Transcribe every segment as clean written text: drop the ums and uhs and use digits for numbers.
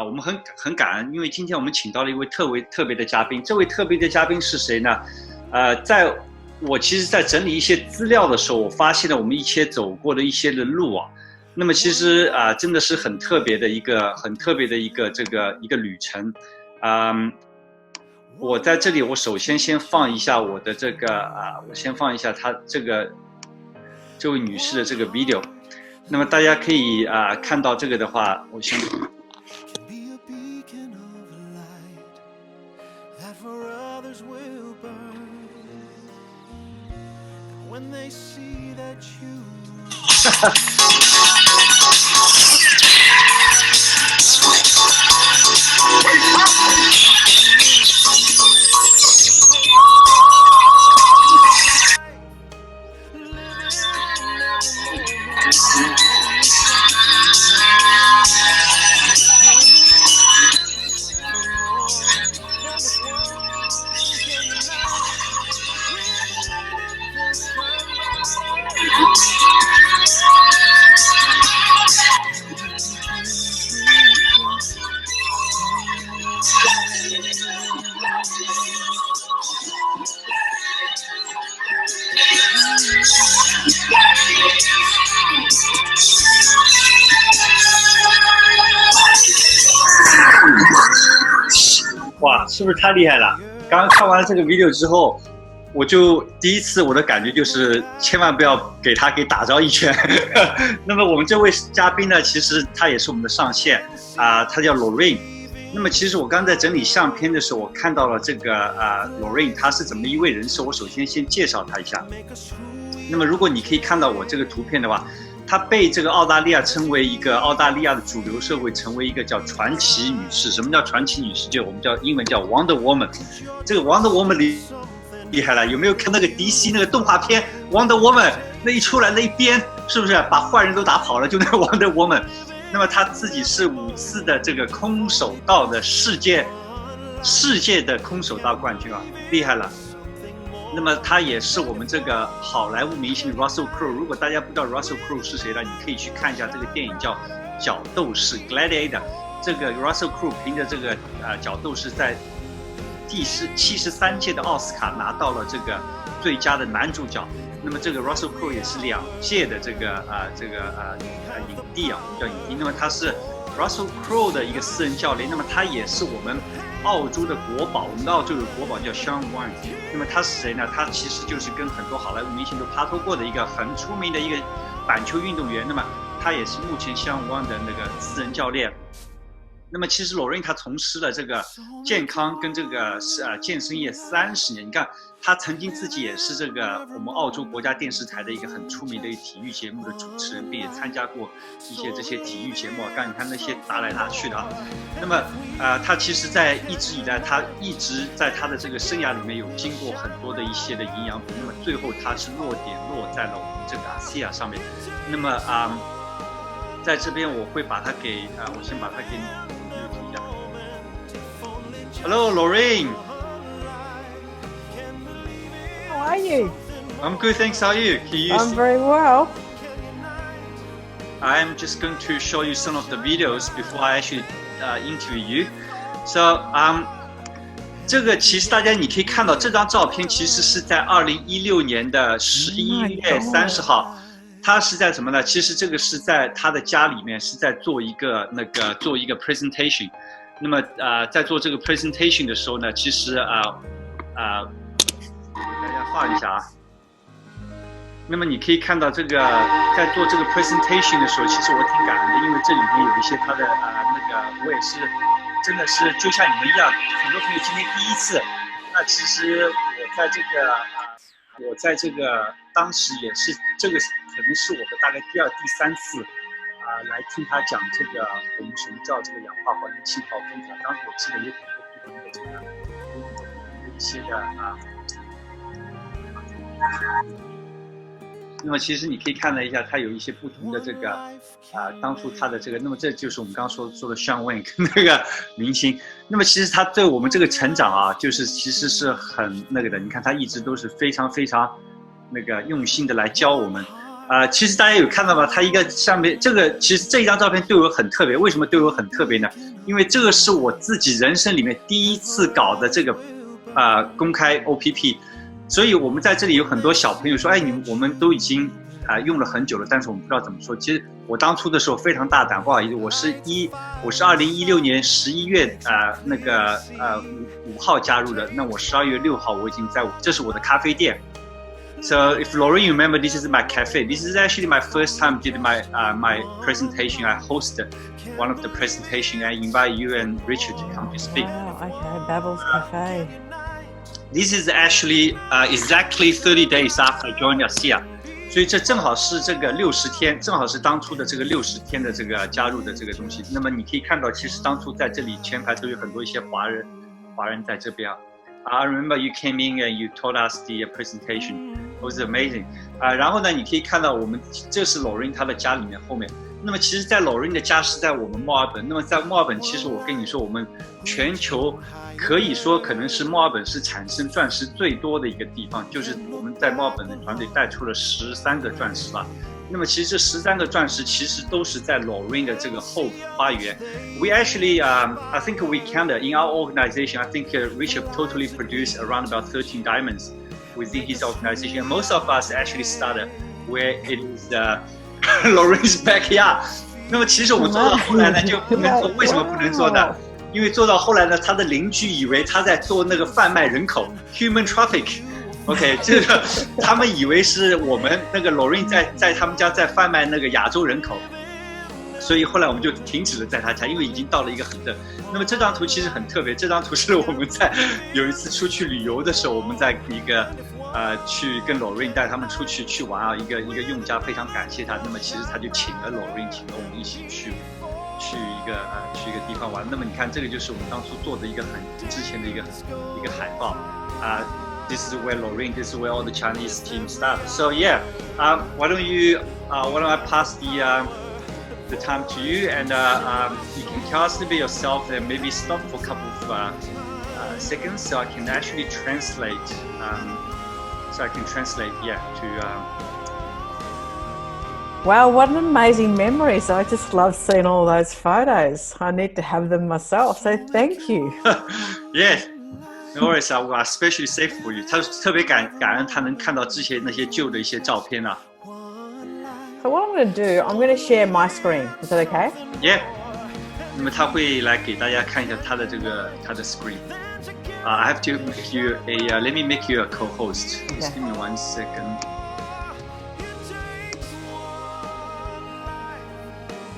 我们很感恩，因为今天我们请到了一位特别的嘉宾。这位特别的嘉宾是谁呢？在我其实，在整理一些资料的时候，我发现了我们一些走过的一些的路啊。那么其实真的是很特别的一个一个旅程。我在这里，我首先放一下我的这个我先放一下她这位女士的这个 video。那么大家可以看到这个的话，我先。哇，是不是太厉害了？刚刚看完了这个 video 之后，我就第一次我的感觉就是千万不要给他打着一拳。那么我们这位嘉宾呢，其实他也是我们的上线他叫 Lourene。那么其实我刚在整理相片的时候，我看到了这个Lourene，他是怎么一位人设？我首先介绍他一下。那么如果你可以看到我这个图片的话，她被这个澳大利亚称为一个澳大利亚的主流社会成为一个叫传奇女士。什么叫传奇女士？就我们英文叫 Wonder Woman。这个 Wonder Woman 厉害了，有没有看那个 DC 那个动画片 Wonder Woman？ 那一出来那一鞭是不是把坏人都打跑了？就那个 Wonder Woman。那么她自己是5次的这个空手道的世界的空手道冠军啊，厉害了。那么他也是我们这个好莱坞明星 Russell Crowe。如果大家不知道 Russell Crowe 是谁呢，你可以去看一下这个电影叫《角斗士》（Gladiator）。这个 Russell Crowe 凭着这个角斗士在第73届的奥斯卡拿到了这个最佳的男主角。那么这个 Russell Crowe 也是2届的这个影帝啊，我们叫影帝。那么他是 Russell Crowe 的一个私人教练。那么他也是我们澳洲的国宝，我们的澳洲有国宝叫 Sean Wang。那么他是谁呢？他其实就是跟很多好莱坞明星都拍拖过的一个很出名的一个板球运动员。那么他也是目前 Sean Wang 的那个私人教练。那么其实 Lourene 他从事了这个健康跟这个健身业30年。你看他曾经自己也是这个我们澳洲国家电视台的一个很出名的体育节目的主持人，并且参加过一些这些体育节目。刚你看那些打来打去的啊。那么他其实一直以来他一直在他的这个生涯里面有经过很多的一些的营养补。那么最后他是落在了我们这个ASEA上面。那么在这边我会把它我先把它给你一下。Hello, Lourene. How are you? I'm good, thanks. How are you? I'm very well. I'm just going to show you some of the videos before I actually interview you. So, 这个其实大家你可以看到这张照片，其实是在2016年的11月30号。他是在什么呢？其实这个是在他的家里面，是在做一个 presentation。那么在做这个 presentation 的时候呢，其实给大家画一下啊。那么你可以看到这个在做这个 presentation 的时候，其实我挺感恩的，因为这里面有一些他的我也是真的是就像你们一样，很多朋友今天第一次。那其实我在这个当时也是这个可能是我的大概第2、第3次来听他讲这个我们什么叫这个氧化还原气泡风场。当时我记得有很多不同的这个一些的那么其实你可以看了一下，它有一些不同的这个当初它的这个，那么这就是我们刚刚说的 Sean Wang 那个明星。那么其实他对我们这个成长啊，就是其实是很那个的。你看他一直都是非常非常那个用心的来教我们。其实大家有看到吗？它一个上面这个，其实这一张照片对我很特别。为什么对我很特别呢？因为这个是我自己人生里面第一次搞的这个公开 OPP， 所以我们在这里有很多小朋友说，哎，我们都已经用了很久了，但是我们不知道怎么说。其实我当初的时候非常大胆，不好意思，我是2016年11月5号加入的，那我12月6号我已经这是我的咖啡店。So if Lourene, you remember, this is my cafe. This is actually my first time did my presentation. I hosted one of the presentation. I invite you and Richard to come to speak. Wow, okay, Babel's Cafe. This is actually exactly 30 days after I joined ASEA. 所以这正好是这个60天，正好是当初的这个60天的这个加入的这个东西。那么你可以看到，其实当初在这里前排都有很多一些华人在这边。I remember you came in and you told us the presentation. It was amazing. 然后呢，你可以看到这是 Lourene 她的家里面后面。那么其实，在 Lourene 的家是在我们墨尔本。那么在墨尔本，其实我跟你说，我们全球可以说可能是墨尔本是产生钻石最多的一个地方，就是我们在墨尔本的团队带出了13个钻石吧。那么其实这13个钻石其实都是在 Lourene 的这个后花园。We actually, I think we counted in our organization. I think Richard totally produced around about 13 diamonds within his organization. And most of us actually started where it is Lourene's backyard. 那么其实我们做到后来呢就不能做，为什么不能做呢？因为做到后来呢，他的邻居以为他在做那个贩卖人口 ，human traffic。OK， 这个他们以为是我们那个 Lourene 在他们家在贩卖那个亚洲人口，所以后来我们就停止了在他家，因为已经到了一个很热。那么这张图其实很特别，这张图是我们在有一次出去旅游的时候，我们在一个去跟 Lourene 带他们出去玩啊，一个用家非常感谢他，那么其实他就请了 Lourene， 请了我们一起去一个地方玩。那么你看，这个就是我们当初做的一个很之前的一个海报This is where Lourene, this is where all the Chinese team started. So yeah, why don't I pass the time to you and you can tell us a little bit yourself and maybe stop for a couple of seconds so I can actually translate. Wow, what an amazing memory. So I just love seeing all those photos. I need to have them myself. So thank you. Yeah.No worries, I will especially save for you. 他特别感恩他能看到之前那些旧的一些照片啊。So what I'm going to do, I'm going to share my screen. Is that okay? Yeah. 那么他会来给大家看一下他的screen. I have to make you let me make you a co-host. Okay. Just give me 1 second.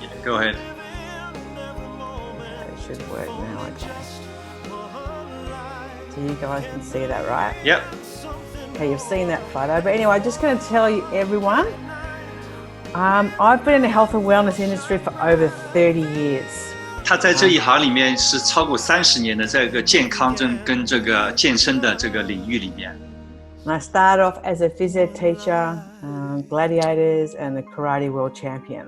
Yeah, go ahead. It should work now, okay.So you guys can see that, right? Yep. Okay, you've seen that photo. But anyway, I'm just going to tell you, everyone, I've been in the health and wellness industry for over 30 years. 他在这一行里面是超过30年的这个健康跟这个健身的这个领域里面。And I started off as a physio teacher, gladiators, and the karate world champion.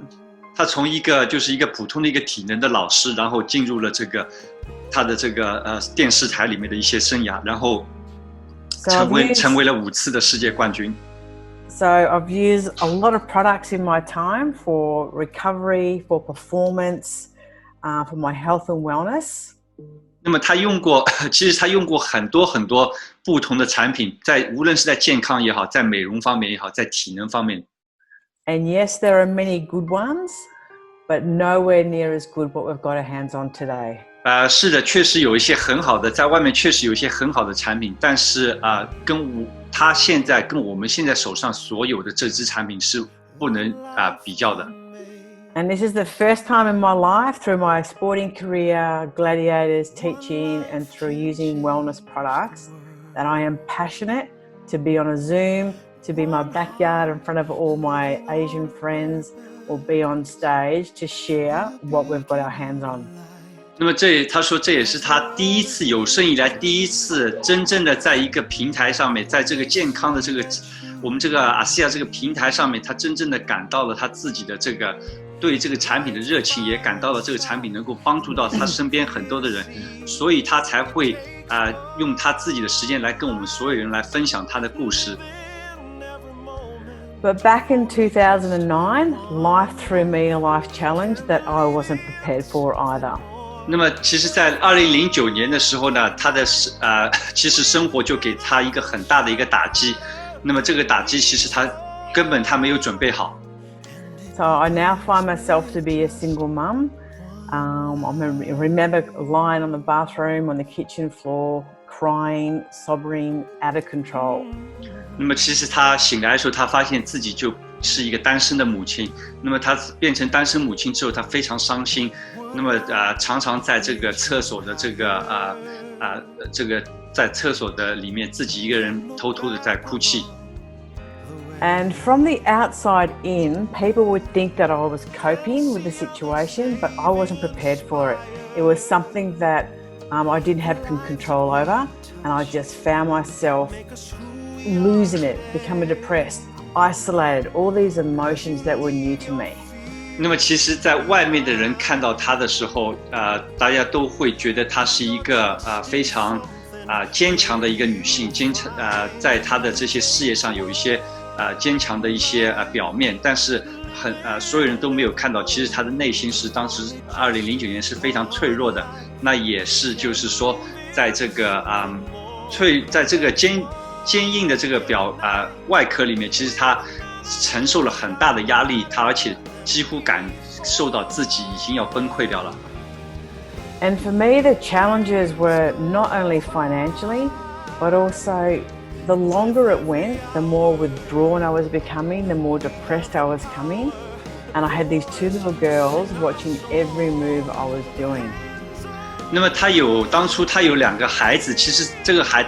他从一个普通的一个体能的老师，然后进入了他的这个电视台里面的一些生涯，然后成为了5次的世界冠军。So I've used a lot of products in my time for recovery, for performance, for my health and wellness. 那么其实他用过很多不同的产品，无论是在健康也好，在美容方面也好，在体能方面。And yes, there are many good ones, but nowhere near as good what we've got our hands on today. 是的，确实有一些很好的，在外面确实有一些很好的产品，但是他现在跟我们现在手上所有的这支产品是不能比较的。And this is the first time in my life through my sporting career, gladiators, teaching, and through using wellness products that I am passionate to be on a Zoom, to be in my backyard in front of all my Asian friends, or be on stage to share what we've got our hands on. 那么他说这也是他有生以来第一次真正的在一个平台上面，在这个健康的我们这个ASEA这个平台上面，他真正的感到了他自己的对这个产品的热情，也感到了这个产品能够帮助到他身边很多的人，所以他才会用他自己的时间来跟我们所有人来分享他的故事。But back in 2009, life threw me a life challenge that I wasn't prepared for either. 那么其实在2009年的时候呢，他的其实生活就给他一个很大的一个打击，那么这个打击其实他根本没有准备好。So I now find myself to be a single mum. I remember lying on the bathroom, on the kitchen floor, crying, sobbing, out of control. 那么其实他醒来的时候，他发现自己就是一个单身的母亲。那么他变成单身母亲之后，他非常伤心。那么常常在这个厕所的在厕所的里面，自己一个人偷偷的在哭泣。And from the outside in, people would think that I was coping with the situation, but I wasn't prepared for it. It was something that I didn't have control over, and I just found myself losing it, becoming depressed, isolated, all these emotions that were new to me. 那么其实在外面的人看到她的时候，大家都会觉得她是一个非常坚强的一个女性，在她的这些事业上有一些坚强的一些表面，但是所有人都没有看到，其实她的内心是当时2009年是非常脆弱的。那也是就是说，在这个在这个坚硬的这个外壳里面，其实她承受了很大的压力，她而且几乎感受到自己已经要崩溃掉了。And for me, the challenges were not only financially, but also the longer it went, the more withdrawn I was becoming, the more depressed I was becoming. And I had these two little girls watching every move I was doing. 那么当初他有2个孩子，其实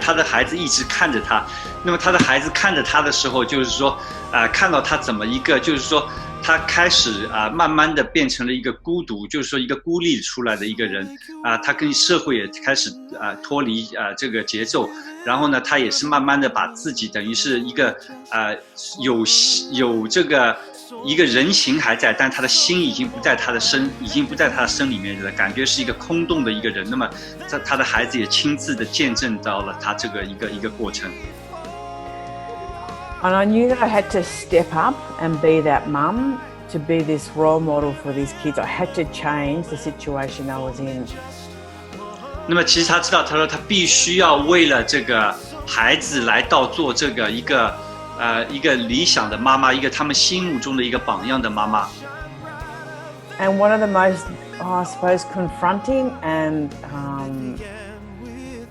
他的孩子一直看着他。那么他的孩子看着他的时候，就是说，看到他怎么一个，就是说，他开始慢慢的变成了一个孤独，就是说一个孤立出来的一个人他跟社会也开始脱离这个节奏。然后呢，他也是慢慢的把自己等于是一个有这个一个人形还在，但他的心已经不在他的身里面了，感觉是一个空洞的一个人。那么他的孩子也亲自的见证到了他这个一个过程。And I knew that I had to step up and be that mum, to be this role model for these kids. I had to change the situation I was in. 那么其实他知道，他说他必须要为了这个孩子来到做这个一个理想的妈妈，一个他们心目中的一个榜样的妈妈。And one of the most, I suppose, confronting and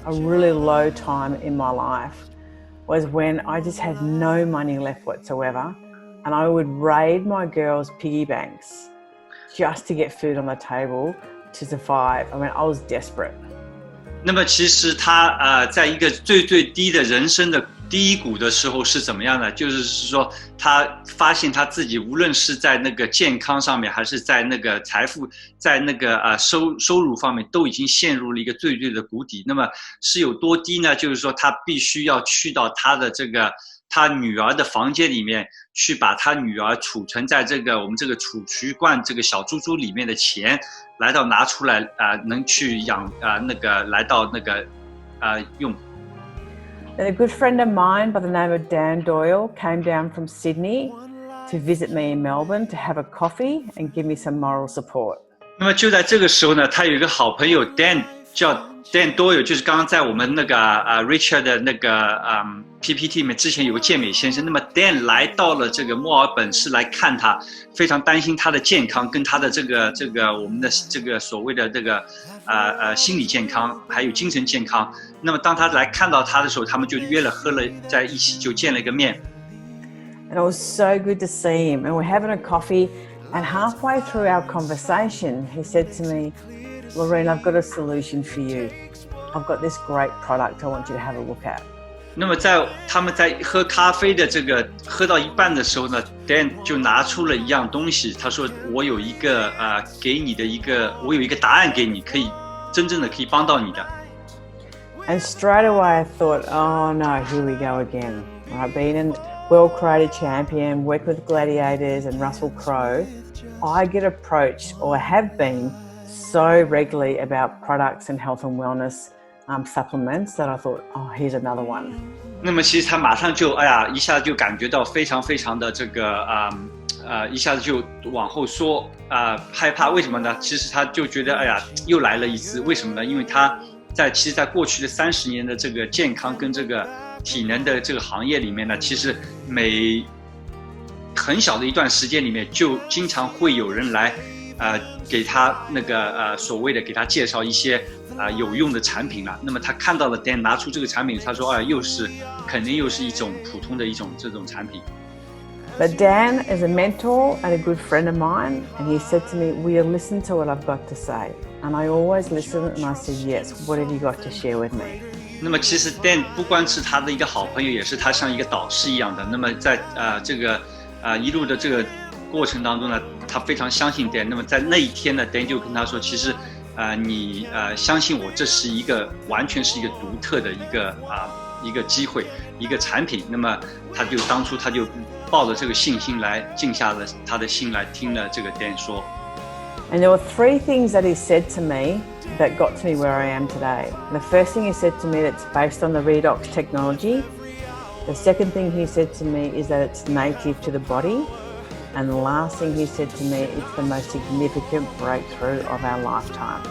a really low time in my life was when I just had no money left whatsoever, and I would raid my girls' piggy banks just to get food on the table to survive. I mean, I was desperate. 那么其实他在一个最低的人生的低谷的时候是怎么样呢？就是说他发现他自己无论是在那个健康上面，还是在那个财富，在那个收入方面，都已经陷入了一个最的谷底。那么是有多低呢？就是说他必须要去到他女儿的房间里面去，把他女儿储存在我们这个储蓄罐这个小猪猪里面的钱，来到拿出来能去养来到用。And a good friend of mine by the name of Dan Doyle came down from Sydney to visit me in Melbourne to have a coffee and give me some moral support. 那么就在这个时候呢，他有一个好朋友 Dan 叫 Dan Doyle， 就是刚刚在我们Richard 的PPT 里面之前有个健美先生。那么 Dan 来到了这个墨尔本是来看他，非常担心他的健康跟他的我们的这个所谓的心理健康还有精神健康。那么当他来看到他的时候，他们就约了喝了在一起，就见了一个面。And it was so good to see him, and we're having a coffee, and halfway through our conversation he said to me, Lourene, I've got a solution for you. I've got this great product I want you to have a look at. 那么他们在喝咖啡的喝到一半的时候呢 ，Dan 就拿出了一样东西，他说：“我有一个给你的我有一个答案给你，真正的可以帮到你的。” And straight away I thought, oh no, here we go again. I've been a world karate champion, worked with gladiators and Russell Crowe. I get approached, or have been, so regularly about products and health and wellness supplements that I thought, oh, here's another one. 那么其实他马上就一下就感觉到非常非常的这个一下子就往后缩害怕，为什么呢？其实他就觉得又来了一次，为什么呢？因为他其实在过去的30年的这个健康跟这个体能的这个行业里面呢，其实每很小的一段时间里面就经常会有人来给他那个所谓的给他介绍一些有用的产品了。那么他看到了 Dan 拿出这个产品，他说肯定又是一种普通的这种产品。But Dan is a mentor and a good friend of mine, and he said to me, will you listen to what I've got to say? And I always listen, and I said, yes, what have you got to share with me? 那么其实 Dan 不光是他的一个好朋友，也是他像一个导师一样的。那么在这个一路的这个过程当中呢，他非常相信 Dan。那么在那一天呢 ，Dan 就跟他说，其实你相信我，这是完全是一个独特的一个机会，一个产品。那么当初他就抱着这个信心来静下了他的心来听了这个 Dan 说。And there were 3 things that he said to me that got to me where I am today. The first thing he said to me, that's based on the redox technology. The second thing he said to me is that it's native to the body. And the last thing he said to me, it's the most significant breakthrough of our lifetime.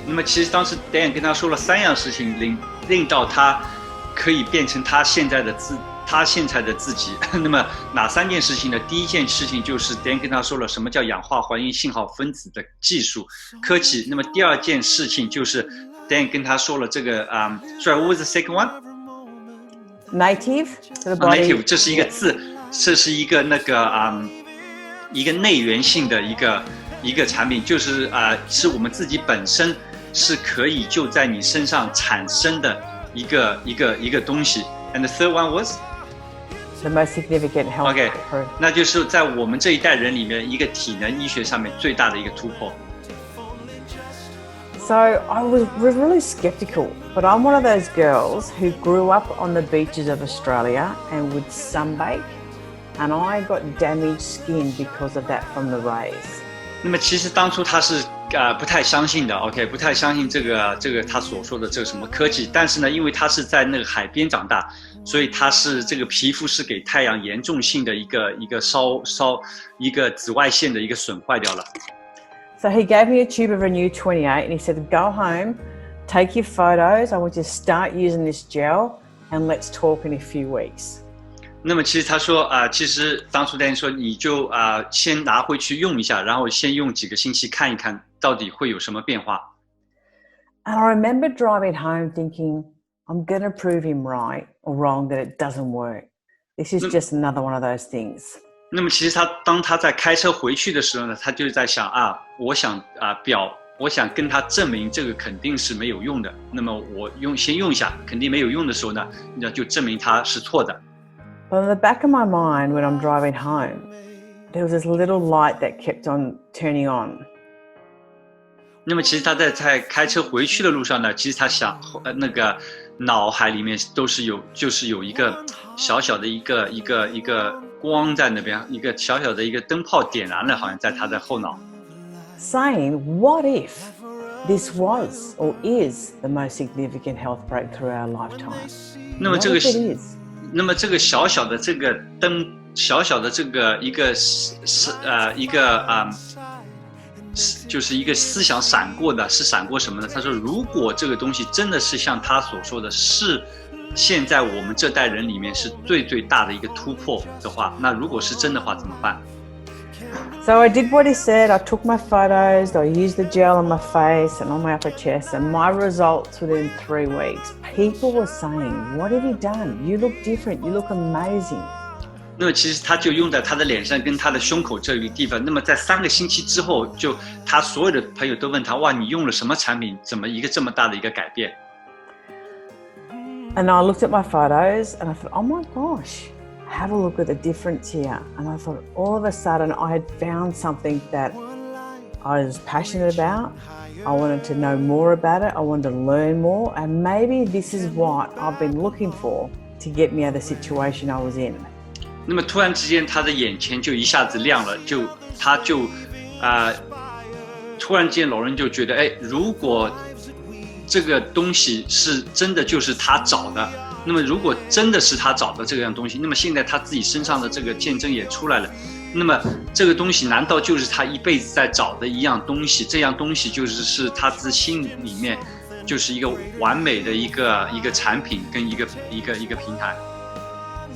那么其实当时 Dan 跟他说了3样事情，令到他可以变成他现在的自己。那么哪3件事情呢？第一件事情就是 Dan 跟他说了什么叫氧化还原信号分子的技术科技。那么第2件事情就是 Dan 跟他说了这个sorry, what was the second one? Native to the body. Native 这是一个字，这是一个一个内源性的一个产品，就是是我们自己本身是可以就在你身上产生的一个东西。And the third one was the most significant health breakthrough. 那就是在我们这一代人里面一个体能医学上面最大的一个突破。So I was really skeptical, but I'm one of those girls who grew up on the beaches of Australia and would sunbake, and I got damaged skin because of that from the rays. 那么其实当初他是不太相信的 ，OK， 不太相信这个他所说的这个什么科技。但是呢，因为他是在那个海边长大，所以他是这个皮肤是给太阳严重性的一个一个紫外线的一个损坏掉了。So he gave me a tube of Renew 28 and he said, go home, take your photos, I want you to start using this gel and let's talk in a few weeks. 那么其实他说其实当初Dan说你就先拿回去用一下，然后先用几个星期看一看到底会有什么变化。And I remember driving home thinking, I'm going to prove him right or wrong that it doesn't work. This is just another one of those things. 那么其实当他在开车回去的时候呢，他就在想我想跟他证明这个肯定是没有用的。那么我先用一下，肯定没有用的时候呢，那就证明他是错的。But in the back of my mind when I'm driving home, there was this little light that kept on turning on. 那么其实他在开车回去的路上呢，其实他想那个脑海里面就是有一个小小的一个光在那边，一个小小的一个灯泡点燃了，好像在他的后脑。Saying, what if this was or is the most significant health breakthrough of our lifetime? 那么这个 What if it is? 那么这个小小的这个灯，小小的这个就是一个思想闪过的，是闪过什么呢？他说，如果这个东西真的是像他所说的是现在我们这代人里面是最大的一个突破的话，那如果是真的话怎么办？ So I did what he said. I took my photos, I used the gel on my face and on my upper chest, and my results within 3 weeks. People were saying, what have you done? You look different. You look amazing. 那么其实他就用在他的脸上跟他的胸口这个地方。那么在3个星期之后，就他所有的朋友都问他，哇，你用了什么产品？怎么一个这么大的一个改变？ And I looked at my photos and I thought, oh my gosh, have a look at the difference here. And I thought all of a sudden I had found something that I was passionate about. I wanted to know more about it. I wanted to learn more. And maybe this is what I've been looking for to get me out of the situation I was in. 那么突然之间，他的眼前就一下子亮了，他就突然之间，老人就觉得，如果这个东西是真的就是他找的，那么如果真的是他找的这样东西，那么现在他自己身上的这个见证也出来了，那么这个东西难道就是他一辈子在找的一样东西？这样东西是他自心里面就是一个完美的一个产品跟一个平台。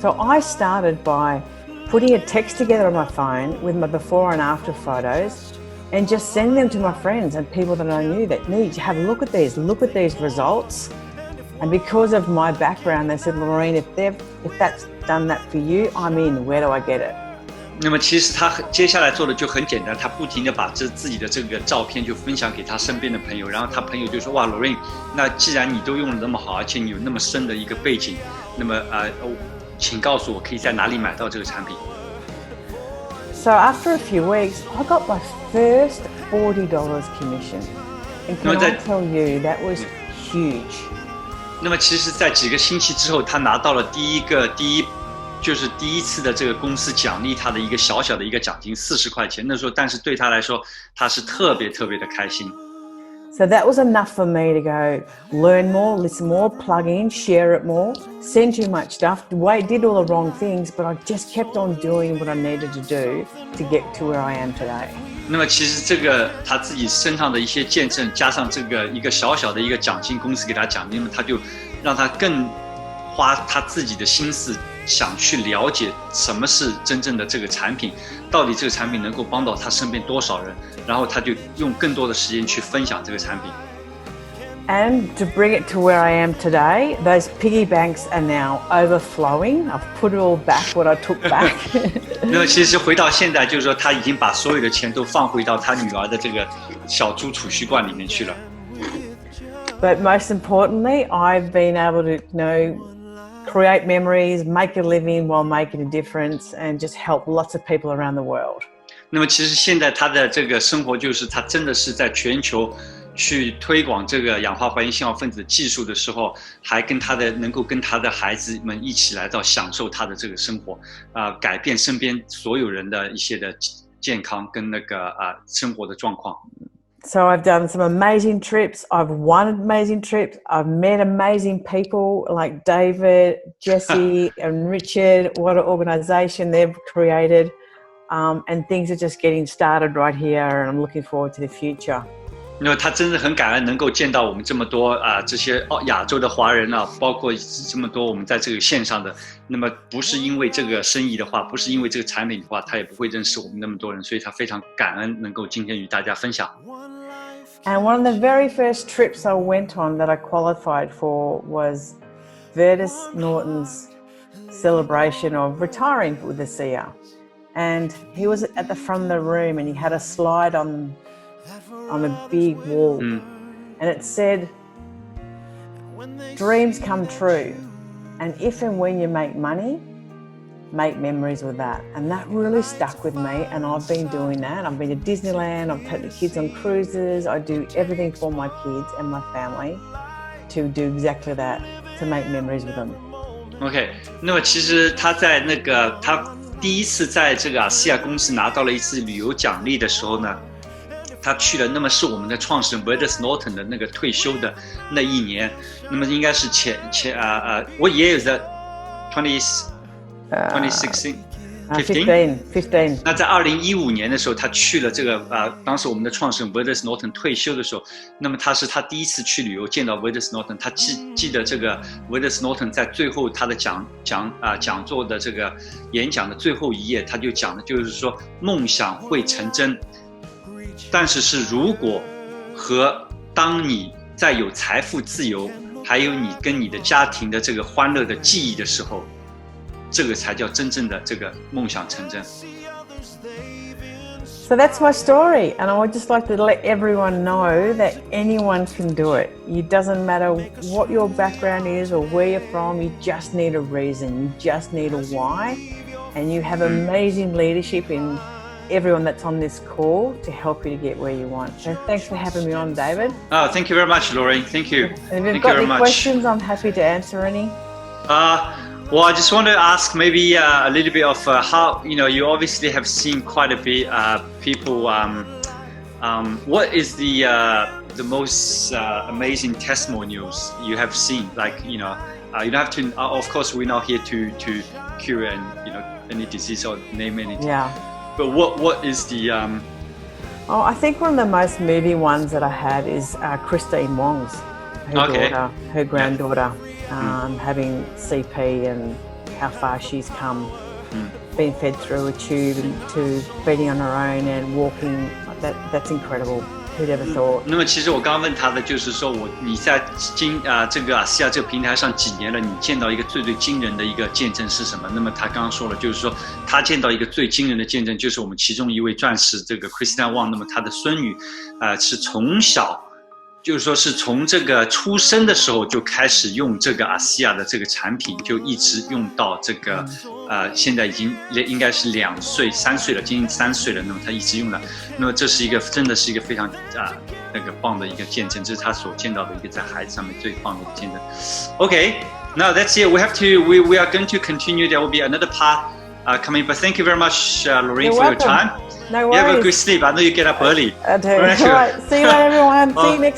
So I started by putting a text together on my phone with my before and after photos and just sending them to my friends and people that I knew that need to have a look at these results. And because of my background, they said, Lourene, if that's done that for you, I'm in. Where do I get it? 那么其实他接下来做的就很简单，他不停地把自己的这个照片就分享给他身边的朋友，然后他朋友就说哇 Lourene， 那既然你都用得那么好，而且你有那么深的一个背景，那么请告诉我可以在哪里买到这个产品。So after a few weeks, I got my first $40 commission. And can I tell you, that was huge. 那么其实在几个星期之后，他拿到了第一次的这个公司奖励他的一个小小的一个奖金40块钱，那时候但是对他来说他是特别的开心。So that was enough for me to go learn more, listen more, plug in, share it more, send too much stuff, did all the wrong things, but I just kept on doing what I needed to do to get to where I am today. 那么其实这个他自己身上的一些见证，加上这个一个小小的一个奖金，公司给他奖金，那么他就让他更花他自己的心思，想去了解什么是真正的这个产品，到底这个产品能够帮到他身边多少人，然后他就用更多的时间去分享这个产品。And to bring it to where I am today, those piggy banks are now overflowing. I've put it all back, what I took back. 那么其实回到现在，就是说他已经把所有的钱都放回到他女儿的这个小猪储蓄罐里面去了。But most importantly, I've been able to, create memories, make a living while making a difference, and just help lots of people around the world. 那么其实现在他的这个生活就是他真的是在全球去推广这个氧化还原信号分子技术的时候，还能够跟他的孩子们一起来到享受他的这个生活，改变身边所有人的一些的健康跟生活的状况。So I've done some amazing trips. I've won amazing trips. I've met amazing people like David, Jesse, and Richard. What an organisation they've created. And things are just getting started right here, and I'm looking forward to the future. 因为他真的很感恩能够见到我们这么多这些亚洲的华人包括这么多我们在这个线上的，那么不是因为这个生意的话，不是因为这个产品的话，他也不会认识我们那么多人，所以他非常感恩能够今天与大家分享。And one of the very first trips I went on that I qualified for was Virtus Norton's celebration of retiring with the SIA. And he was at the front of the room and he had a slide on a big wall. And it said, dreams come true. And if and when you make money, make memories with that. And that really stuck with me, and I've been doing that. I've been to Disneyland, I've taken the kids on cruises, I do everything for my kids and my family to do exactly that, to make memories with them. OK， 那么其实他在他第一次在这个阿西亚公司拿到了一次旅游奖励的时候呢，他去了，那么是我们的创始人 Virtus Norton 的那个退休的那一年，那么应该是我也有在2016 15。那在2015年的时候，他去了这个当时我们的创始人 Virtus Norton 退休的时候，那么他第一次去旅游见到 Virtus Norton， 他记得这个 Virtus Norton 在最后他的讲座的这个演讲的最后一页，他就讲的就是说梦想会成真，但是如果和当你在有财富自由，还有你跟你的家庭的这个欢乐的记忆的时候，这个才叫真正的这个梦想成真。So that's my story, and I would just like to let everyone know that anyone can do it. It doesn't matter what your background is or where you're from, you just need a reason, you just need a why, and you have amazing leadership in everyone that's on this call to help you to get where you want. So thanks for having me on, David. Oh, thank you very much, Lourene. Thank you. And if you've got any questions, I'm happy to answer any. Well, I just want to ask maybe a little bit of how, you obviously have seen quite a bit people, what is the the most amazing testimonials you have seen? Like, you don't have to, of course, we're not here to cure any disease or name anything. Yeah. But what is the... I think one of the most moving ones that I had is Christine Wong's, her granddaughter, having CP and how far she's come, being fed through a tube and to feeding on her own and walking. That's incredible. Who'd ever thought? 那么其实我刚刚问他的就是说你在这个阿西亚这个平台上几年了，你见到一个最惊人的一个见证是什么？那么他刚刚说了，就是说他见到一个最惊人的见证，就是我们其中一位钻石这个 Christina Wong， 那么他的孙女，是从小，就是说是从这个出生的时候就开始用这个阿西亚的这个产品，就一直用到这个现在已经应该是2岁3岁了，接近3岁了，那么他一直用了，那么这是真的是一个非常那个棒的一个见证，这是他所见到的一个在孩子上面最棒的一个见证。Okay, now that's it. We are going to continue. There will be another part coming, but thank you very much, Lourene, for your time. No worries. You have a good sleep. I know you get up early. I do. All right. See you later, everyone. See you next